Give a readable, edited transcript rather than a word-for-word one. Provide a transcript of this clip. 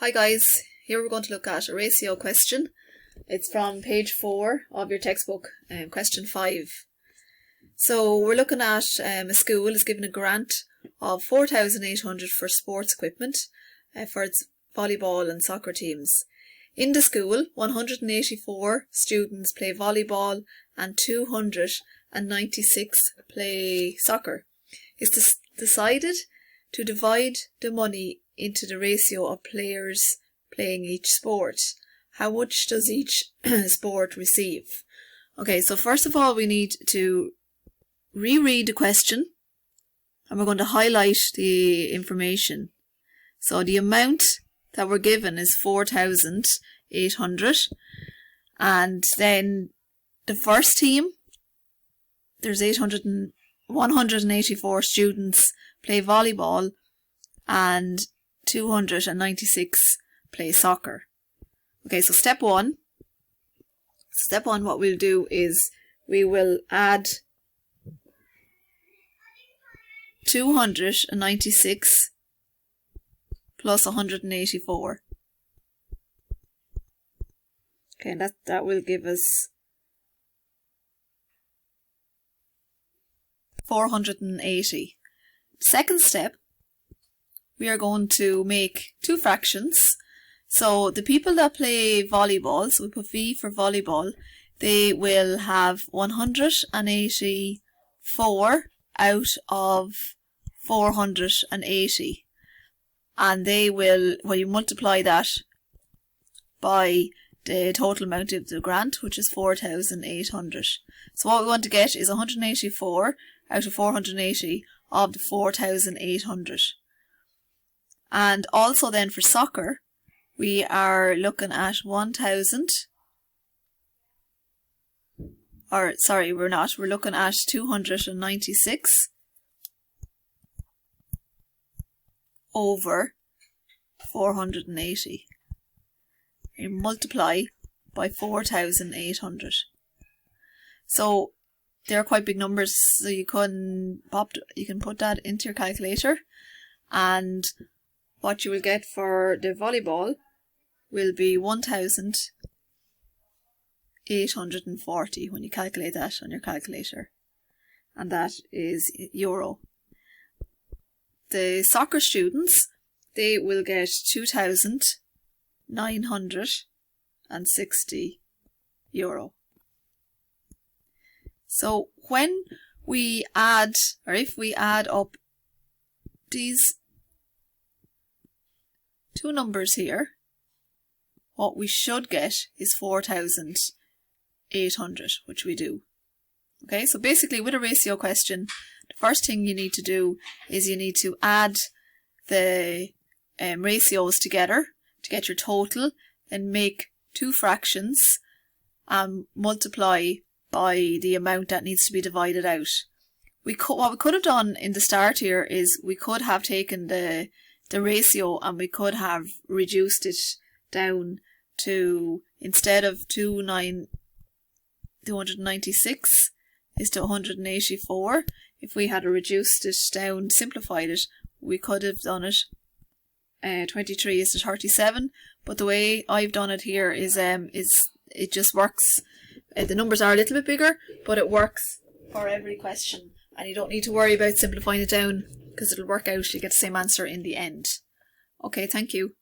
Hi guys, here we're going to look at a ratio question. It's from page 4 of your textbook, question 5. So we're looking at a school is given a grant of 4,800 for sports equipment for its volleyball and soccer teams. In the school, 184 students play volleyball and 296 play soccer. It's decided to divide the money into the ratio of players playing each sport. How much does each sport receive? Okay, so first of all we need to reread the question and we're going to highlight the information. So the amount that we're given is 4,800, and then the first team, there's 184 students play volleyball and 296 play soccer. Okay, so step one, what we'll do is we will add 296 plus 184. Okay, and that will give us 480. Second step, we are going to make two fractions. So the people that play volleyball, so we put V for volleyball, they will have 184 out of 480. And they will, well, you multiply that by the total amount of the grant, which is 4,800. So what we want to get is 184 out of 480 of the 4,800. And also then for soccer, we are looking at 1,000, or sorry, we're not, we're looking at 296 over 480. You multiply by 4,800. So they're quite big numbers, so you can put that into your calculator, and what you will get for the volleyball will be 1,840 when you calculate that on your calculator, and that is euro. The soccer students, they will get 2,960 euro. So when we add, or if we add up these two numbers here, what we should get is 4,800, which we do. Okay, so basically with a ratio question, the first thing you need to do is you need to add the ratios together to get your total, and make two fractions and multiply by the amount that needs to be divided out. What we could have done in the start here is we could have taken the ratio and we could have reduced it down to, instead of 296 is to 184. If we had reduced it down, simplified it, we could have done it 23 is to 37, but the way I've done it here is it just works. The numbers are a little bit bigger, but it works for every question, and you don't need to worry about simplifying it down because it'll work out. You get the same answer in the end. Okay, thank you.